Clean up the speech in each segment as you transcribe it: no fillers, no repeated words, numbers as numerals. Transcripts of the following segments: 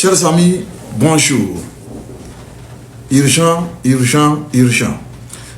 Chers amis, bonjour. Urgent, urgent, urgent.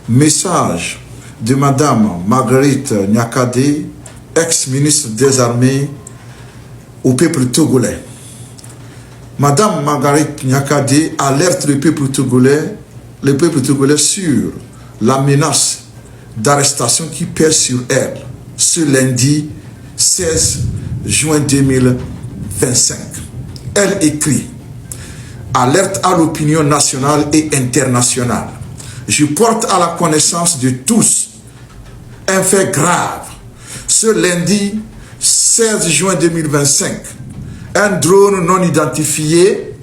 Message de Madame Marguerite Nyakade, ex-ministre des Armées, au peuple togolais. Madame Marguerite Nyakade alerte le peuple togolais sur la menace d'arrestation qui pèse sur elle ce lundi 16 juin 2025. Elle écrit: alerte à l'opinion nationale et internationale. Je porte à la connaissance de tous un fait grave. Ce lundi 16 juin 2025, un drone non identifié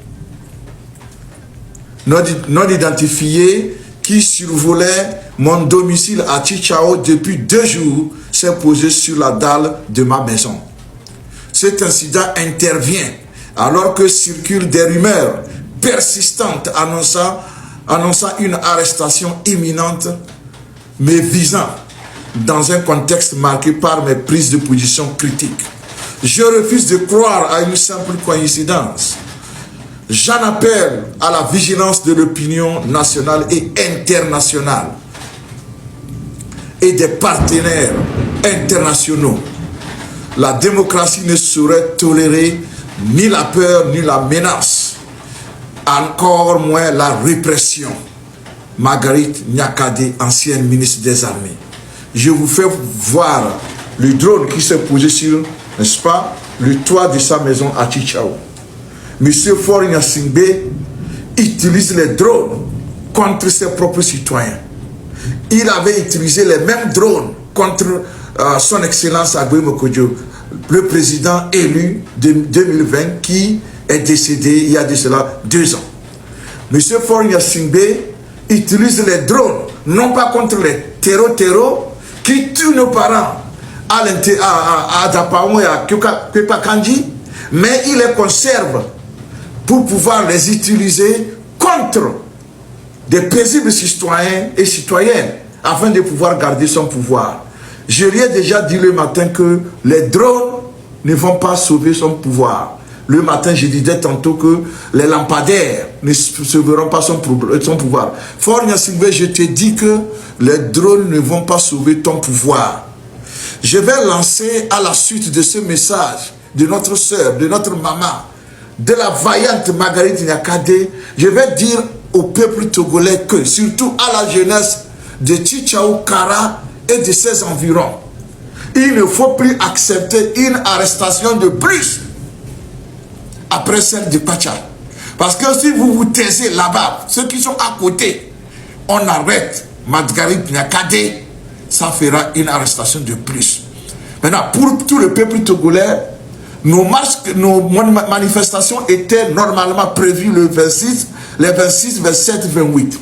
qui survolait mon domicile à Chichao depuis 2 jours s'est posé sur la dalle de ma maison. Cet incident intervient alors que circulent des rumeurs persistantes annonçant une arrestation imminente, mais visant dans un contexte marqué par mes prises de position critiques. Je refuse de croire à une simple coïncidence. J'en appelle à la vigilance de l'opinion nationale et internationale et des partenaires internationaux. La démocratie ne saurait tolérer ni la peur ni la menace, encore moins la répression. Marguerite Nyakade, ancienne ministre des Armées. Je vous fais voir le drone qui s'est posé sur, n'est-ce pas, le toit de sa maison à Chichao. Monsieur Faure Gnassingbé utilise les drones contre ses propres citoyens. Il avait utilisé les mêmes drones contre son excellence Agui Mokodjo, le président élu de 2020 qui est décédé il y a de cela 2 ans. Monsieur Faure Gnassingbé utilise les drones non pas contre les terreaux qui tuent nos parents à Dapaon et à Kepakanji, mais il les conserve pour pouvoir les utiliser contre des paisibles citoyens et citoyennes afin de pouvoir garder son pouvoir. Je lui ai déjà dit le matin que les drones ne vont pas sauver son pouvoir. Le matin, je disais tantôt que les lampadaires ne sauveront pas son pouvoir. Faure Gnassingbé, je te dis que les drones ne vont pas sauver ton pouvoir. Je vais lancer à la suite de ce message de notre sœur, de notre maman, de la vaillante Marguerite Nyakade, je vais dire au peuple togolais que, surtout à la jeunesse de Chichao, Kara et de ses environs, il ne faut plus accepter une arrestation de plus après celle de Pacha. Parce que si vous vous taisez là-bas, ceux qui sont à côté, on arrête Marguerite Nyakade, ça fera une arrestation de plus. Maintenant, pour tout le peuple togolais, nos manifestations étaient normalement prévues le 26, les 26, 27, 28.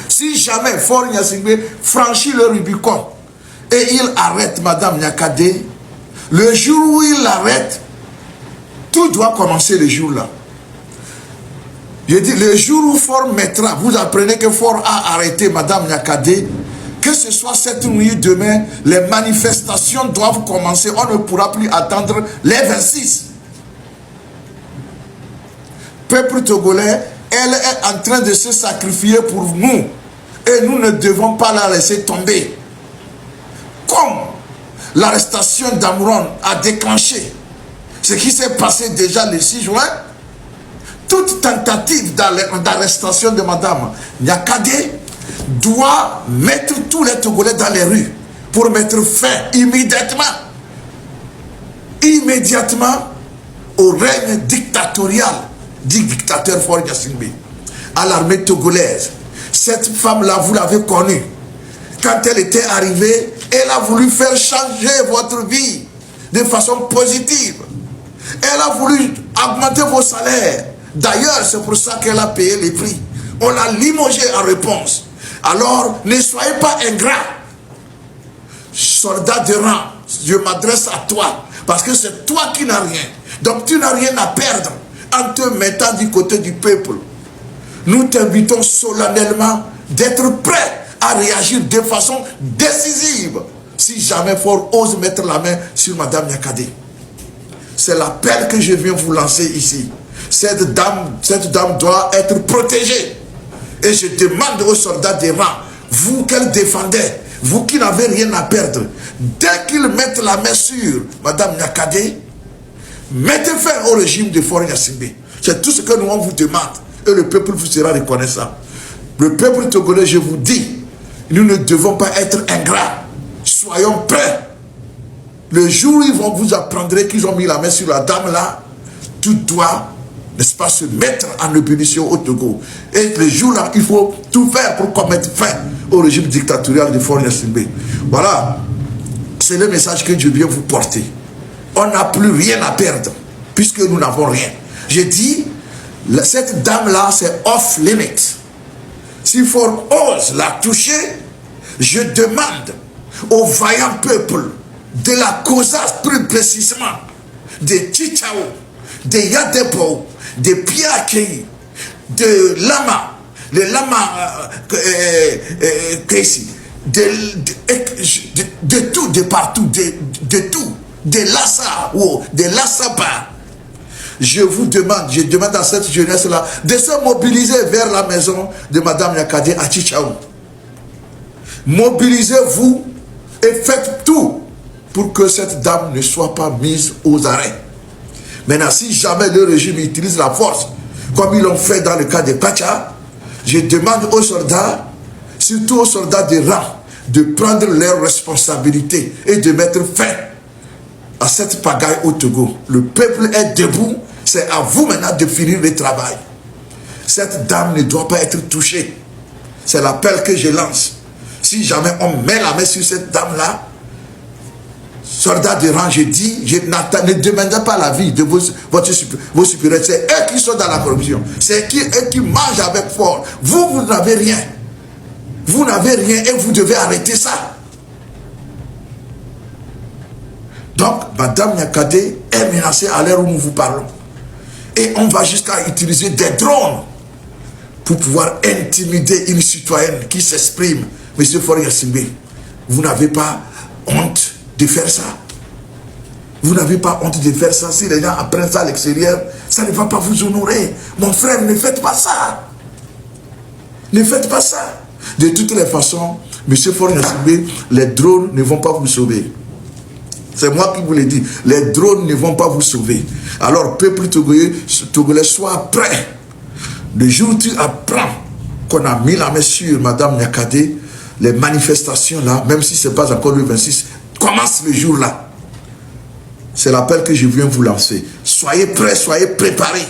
Si jamais Faure Gnassingbé franchit le Rubicon et il arrête Madame Nyakade, le jour où il l'arrête, tout doit commencer le jour-là. Je dis, le jour où Faure mettra, vous apprenez que Faure a arrêté Madame Nyakade, que ce soit cette nuit, demain, les manifestations doivent commencer. On ne pourra plus attendre les 26. Peuple togolais, elle est en train de se sacrifier pour nous. Et nous ne devons pas la laisser tomber. Comme l'arrestation d'Amouron a déclenché ce qui s'est passé déjà le 6 juin, toute tentative d'arrestation de Madame Nyakade doit mettre tous les Togolais dans les rues pour mettre fin immédiatement au règne dictatorial du dictateur Faure Gnassingbé, à l'armée togolaise. Cette femme-là, vous l'avez connue. Quand elle était arrivée, elle a voulu faire changer votre vie de façon positive. Elle a voulu augmenter vos salaires. D'ailleurs, c'est pour ça qu'elle a payé les prix. On l'a limogé en réponse. Alors, ne soyez pas ingrats. Soldat de rang, je m'adresse à toi. Parce que c'est toi qui n'as rien. Donc, tu n'as rien à perdre en te mettant du côté du peuple. Nous t'invitons solennellement d'être prêt à réagir de façon décisive si jamais Faure ose mettre la main sur Madame Nyakade. C'est l'appel que je viens vous lancer ici. cette dame doit être protégée. Et je demande aux soldats des rangs, vous qu'elle défendait, vous qui n'avez rien à perdre, dès qu'ils mettent la main sur Madame Nyakade, mettez fin au régime de Faure Gnassingbé. C'est tout ce que nous on vous demande. Et le peuple vous sera reconnaissant. Le peuple togolais, je vous dis, nous ne devons pas être ingrats. Soyons prêts. Le jour où ils vont vous apprendre qu'ils ont mis la main sur la dame là, tout doit, n'est-ce pas, se mettre en ébullition au Togo. Et le jour là, il faut tout faire pour mettre fin au régime dictatorial de Faure Gnassingbé. Voilà, c'est le message que Dieu vient vous porter. On n'a plus rien à perdre, puisque nous n'avons rien. J'ai dit, cette dame-là, c'est off-limit. Si Faure ose la toucher, je demande au vaillant peuple de la Kosa plus précisément, des Chichao, des Yadepo, des Piakei, de Lama, les Lama Kesi, de tout, de partout, de tout, de Lassa ou de Lassaba. Je vous demande, je demande à cette jeunesse-là de se mobiliser vers la maison de Madame Nyakade à Chichao. Mobilisez-vous et faites tout pour que cette dame ne soit pas mise aux arrêts. Maintenant, si jamais le régime utilise la force, comme ils l'ont fait dans le cas de Pacha, je demande aux soldats, surtout aux soldats de rang, de prendre leurs responsabilités et de mettre fin à cette pagaille au Togo. Le peuple est debout, c'est à vous maintenant de finir le travail. Cette dame ne doit pas être touchée. C'est l'appel que je lance. Si jamais on met la main sur cette dame-là, soldats de rang, je dis, ne demandez pas la vie de vos supérieurs. C'est eux qui sont dans la corruption. C'est eux qui mangent avec force. Vous n'avez rien. Vous n'avez rien et vous devez arrêter ça. Donc, Madame Nyakade est menacée à l'heure où nous vous parlons. Et on va jusqu'à utiliser des drones pour pouvoir intimider une citoyenne qui s'exprime. Monsieur Faure Gnassingbé, vous n'avez pas honte de faire ça. Vous n'avez pas honte de faire ça. Si les gens apprennent ça à l'extérieur, ça ne va pas vous honorer. Mon frère, ne faites pas ça. Ne faites pas ça. De toutes les façons, Monsieur Faure Gnassingbé, les drones ne vont pas vous sauver. C'est moi qui vous l'ai dit. Les drones ne vont pas vous sauver. Alors, peuple togolais, sois prêt. Le jour où tu apprends qu'on a mis la main sur Madame Nyakade, les manifestations là, même si ce n'est pas encore le 26, commencent le jour là. C'est l'appel que je viens vous lancer. Soyez prêts, soyez préparés.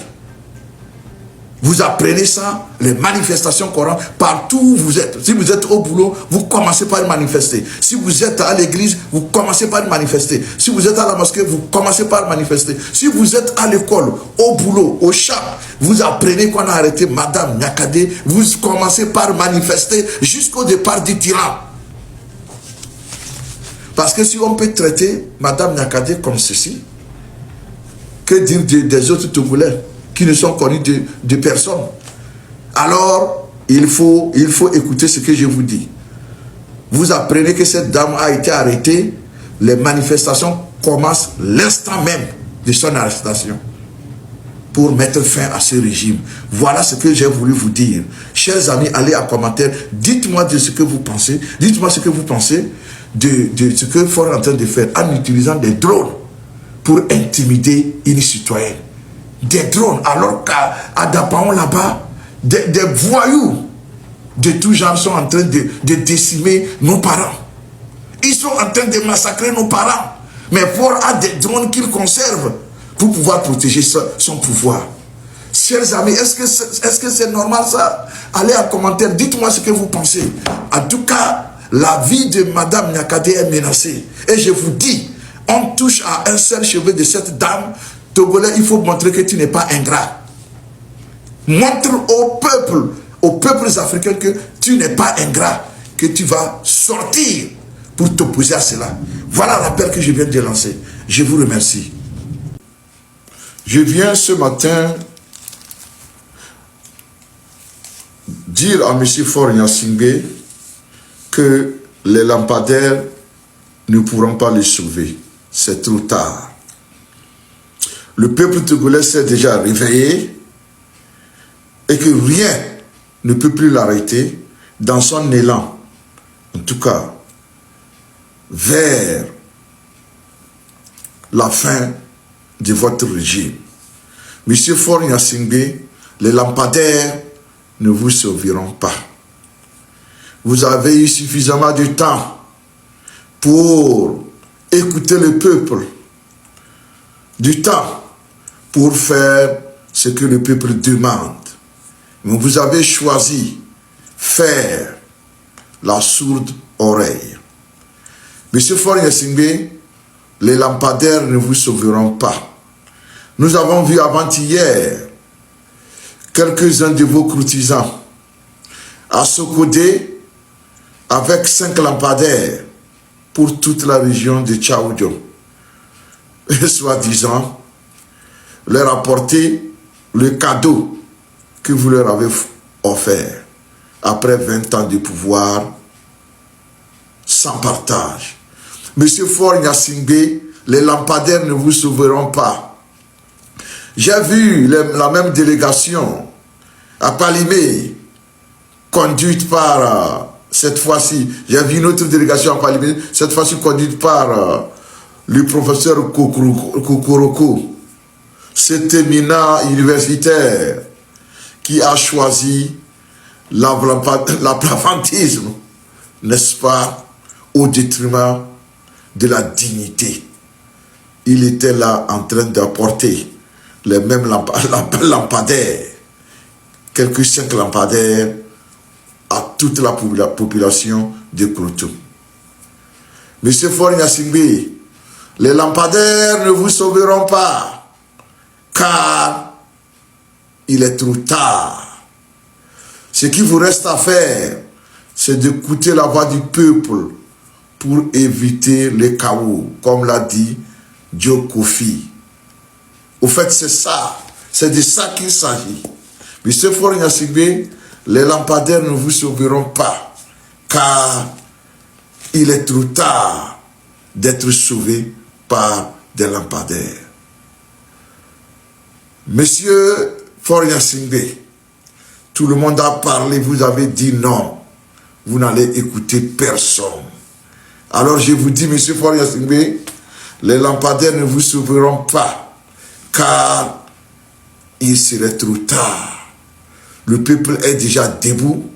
Vous apprenez ça, les manifestations qu'on rend partout où vous êtes. Si vous êtes au boulot, vous commencez par manifester. Si vous êtes à l'église, vous commencez par manifester. Si vous êtes à la mosquée, vous commencez par manifester. Si vous êtes à l'école, au boulot, au champ, vous apprenez qu'on a arrêté Madame Nyakade, vous commencez par manifester jusqu'au départ du tyran. Parce que si on peut traiter Madame Nyakade comme ceci, que dire des autres Togolais qui ne sont connus de personne? Alors, il faut écouter ce que je vous dis. Vous apprenez que cette dame a été arrêtée, les manifestations commencent l'instant même de son arrestation pour mettre fin à ce régime. Voilà ce que j'ai voulu vous dire. Chers amis, allez en commentaire, dites-moi de ce que vous pensez, dites-moi ce que vous pensez de ce que Faure est en train de faire en utilisant des drones pour intimider une citoyenne. Des drones, alors qu'à Dapaon là-bas, des voyous de tout genre sont en train de décimer nos parents. Ils sont en train de massacrer nos parents. Mais Faure a des drones qu'il conserve pour pouvoir protéger son pouvoir. Chers amis, est-ce que c'est normal ça? Allez en commentaire, dites-moi ce que vous pensez. En tout cas, la vie de Madame Nyakade est menacée. Et je vous dis, on touche à un seul cheveu de cette dame. Togolais, il faut montrer que tu n'es pas ingrat. Montre aux peuples africains que tu n'es pas ingrat, que tu vas sortir pour t'opposer à cela. Voilà l'appel que je viens de lancer. Je vous remercie. Je viens ce matin dire à M. Faure Gnassingbé que les lampadaires ne pourront pas le sauver. C'est trop tard. Le peuple togolais s'est déjà réveillé. et que rien ne peut plus l'arrêter dans son élan, en tout cas, vers la fin de votre régime. Monsieur Faure Gnassingbé, les lampadaires ne vous sauveront pas. Vous avez eu suffisamment de temps pour écouter le peuple, du temps pour faire ce que le peuple demande. Mais vous avez choisi faire la sourde oreille. Monsieur Faure Gnassingbé, les lampadaires ne vous sauveront pas. Nous avons vu avant-hier quelques-uns de vos courtisans à Sokodé avec 5 lampadaires pour toute la région de Tchaoudjo. Et soi-disant, leur apporter le cadeau que vous leur avez offert après 20 ans de pouvoir sans partage. Monsieur Faure Gnassingbé, les lampadaires ne vous sauveront pas. J'ai vu la même délégation à Palimé, conduite par, cette fois-ci, j'ai vu une autre délégation à Palimé, cette fois-ci conduite par le professeur Kokoroko, cet éminent universitaire qui a choisi l'aplafantisme, n'est-ce pas, au détriment de la dignité. Il était là en train d'apporter les mêmes lampadaires, quelques 5 lampadaires à toute la population de Kroto. Monsieur Faure Gnassingbé, les lampadaires ne vous sauveront pas, car il est trop tard. Ce qu'il vous reste à faire, c'est d'écouter la voix du peuple pour éviter les chaos, comme l'a dit Joe Kofi. Au fait, c'est ça. C'est de ça qu'il s'agit. Monsieur Faure Gnassingbé, les lampadaires ne vous sauveront pas, car il est trop tard d'être sauvé par des lampadaires. Monsieur Faure Gnassingbé, tout le monde a parlé, vous avez dit non. Vous n'allez écouter personne. Alors je vous dis, monsieur Faure Gnassingbé, les lampadaires ne vous sauveront pas, car il serait trop tard. Le peuple est déjà debout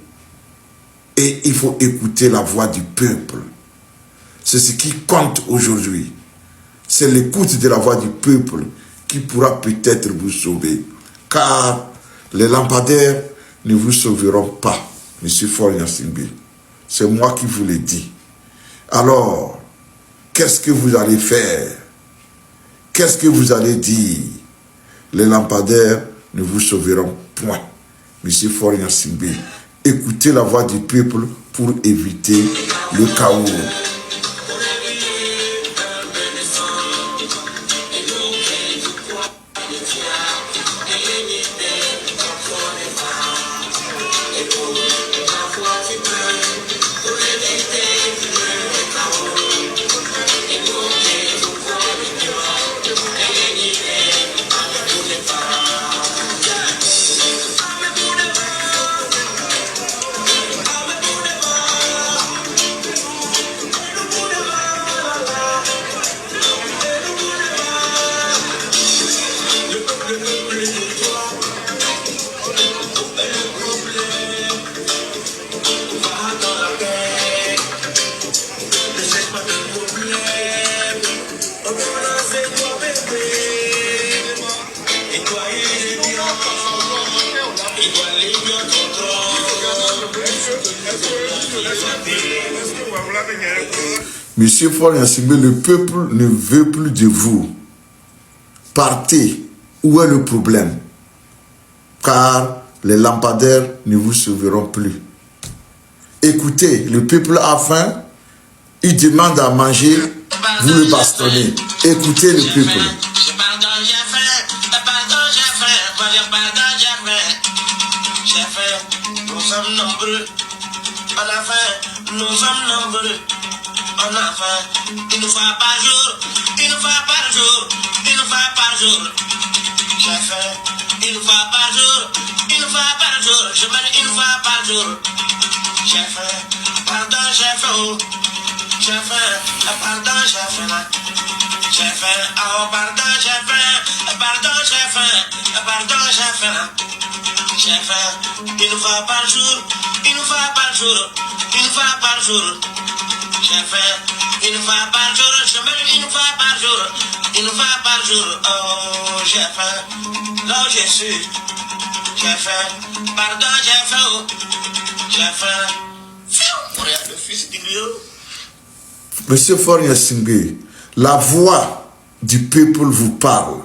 et il faut écouter la voix du peuple. C'est ce qui compte aujourd'hui. C'est l'écoute de la voix du peuple qui pourra peut-être vous sauver. Car les lampadaires ne vous sauveront pas, monsieur Faure Gnassingbé. C'est moi qui vous l'ai dit. Alors, qu'est-ce que vous allez faire? Qu'est-ce que vous allez dire? Les lampadaires ne vous sauveront point. Monsieur Faure Gnassingbé, écoutez la voix du peuple pour éviter le chaos. Monsieur Faure Gnassingbé, le peuple ne veut plus de vous. Partez. Où est le problème? Car les lampadaires ne vous sauveront plus. Écoutez, le peuple a faim, il demande à manger, vous le bastonnez. Écoutez le peuple. Nous sommes nombreux, on a faim, nous sommes nombreux, on a faim, il nous faut par jour, il nous faut par jour, il nous faut par jour. J'ai faim, il nous faut par jour, il nous fois par jour, je mène une fois par jour. Chef, pardon, chef, oh. Chef, pardon, chef, chef, oh, pardon, chef, pardon, chef, pardon, chef, chef, une fois par jour, une fois par jour, une fois par jour. Chef, une fois par jour, je mène une fois par jour, une fois par jour. Oh, chef, là où je suis. Chef, pardon, chef, oh. Chef, regarde le fils du griot. Monsieur Faure Gnassingbé, la voix du peuple vous parle.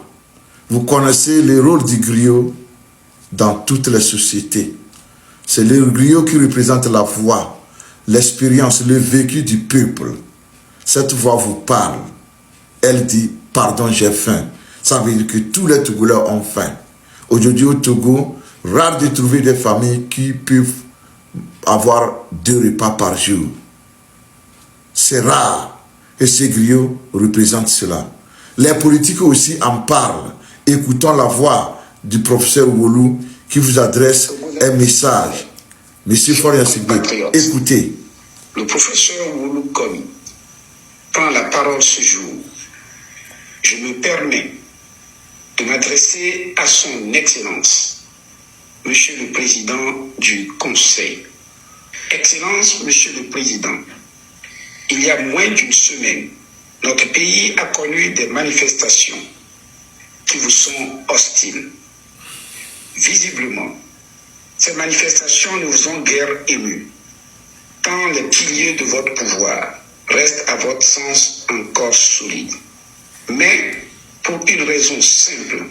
Vous connaissez le rôle du griot dans toutes les sociétés. C'est le griot qui représente la voix, l'expérience, le vécu du peuple. Cette voix vous parle. Elle dit, pardon, j'ai faim. Ça veut dire que tous les Togolais ont faim. Aujourd'hui au Togo, rare de trouver des familles qui peuvent avoir 2 repas par jour. C'est rare. Et ces griots représentent cela. Les politiques aussi en parlent. Écoutons la voix du professeur Wolu qui vous adresse un message. Monsieur Faure Gnassingbé, écoutez. Le professeur Wolu Komi prend la parole ce jour. Je me permets de m'adresser à son Excellence, Monsieur le Président du Conseil. Excellence, Monsieur le Président, il y a moins d'une semaine, notre pays a connu des manifestations qui vous sont hostiles. Visiblement, ces manifestations ne vous ont guère ému, tant les piliers de votre pouvoir restent à votre sens encore solides. Mais pour une raison simple,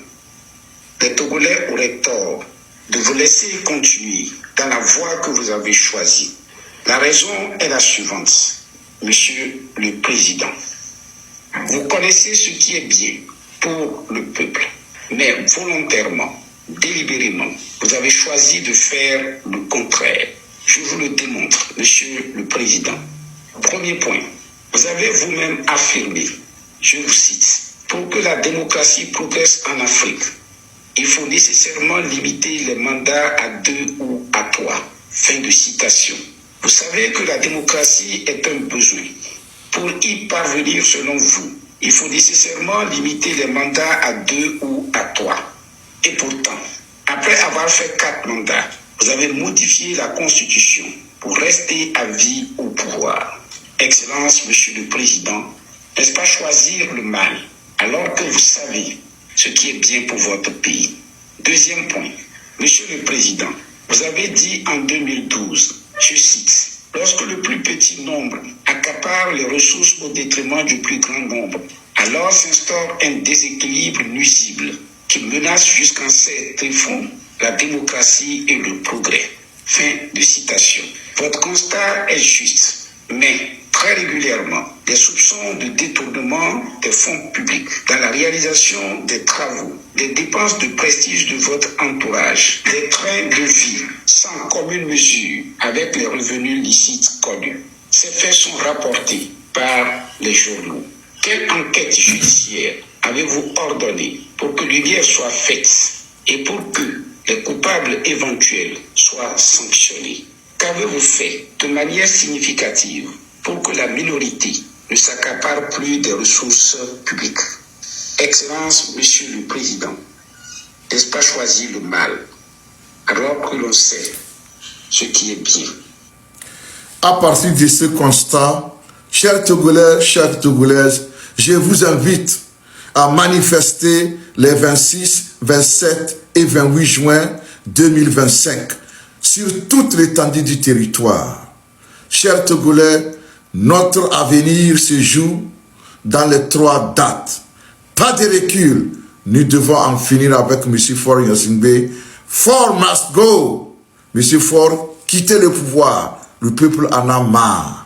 les Togolais auraient tort de vous laisser continuer dans la voie que vous avez choisie. La raison est la suivante, Monsieur le Président. Vous connaissez ce qui est bien pour le peuple, mais volontairement, délibérément, vous avez choisi de faire le contraire. Je vous le démontre, Monsieur le Président. Premier point, vous avez vous-même affirmé, je vous cite, pour que la démocratie progresse en Afrique, il faut nécessairement limiter les mandats à 2 ou à 3. Fin de citation. Vous savez que la démocratie est un besoin. Pour y parvenir, selon vous, il faut nécessairement limiter les mandats à 2 ou à 3. Et pourtant, après avoir fait 4 mandats, vous avez modifié la Constitution pour rester à vie au pouvoir. Excellence, Monsieur le Président, n'est-ce pas choisir le mal alors que vous savez ce qui est bien pour votre pays? Deuxième point, Monsieur le Président, vous avez dit en 2012, je cite, « Lorsque le plus petit nombre accapare les ressources au détriment du plus grand nombre, alors s'instaure un déséquilibre nuisible qui menace jusqu'en ses tréfonds la démocratie et le progrès. » Fin de citation. Votre constat est juste, mais très régulièrement, des soupçons de détournement des fonds publics dans la réalisation des travaux, des dépenses de prestige de votre entourage, des trains de vie sans commune mesure avec les revenus licites connus. Ces faits sont rapportés par les journaux. Quelle enquête judiciaire avez-vous ordonné pour que lumière soit faite et pour que les coupables éventuels soient sanctionnés? Qu'avez-vous fait de manière significative pour que la minorité ne s'accapare plus des ressources publiques? Excellence, Monsieur le Président, n'est-ce pas choisir le mal alors que l'on sait ce qui est bien? À partir de ce constat, chers Togolais, chères Togolaises, je vous invite à manifester les 26, 27 et 28 juin 2025 sur toute l'étendue du territoire. Chers Togolais, notre avenir se joue dans les 3 dates. Pas de recul. Nous devons en finir avec M. Faure Gnassingbé. Faure must go. M. Faure, quittez le pouvoir. Le peuple en a marre.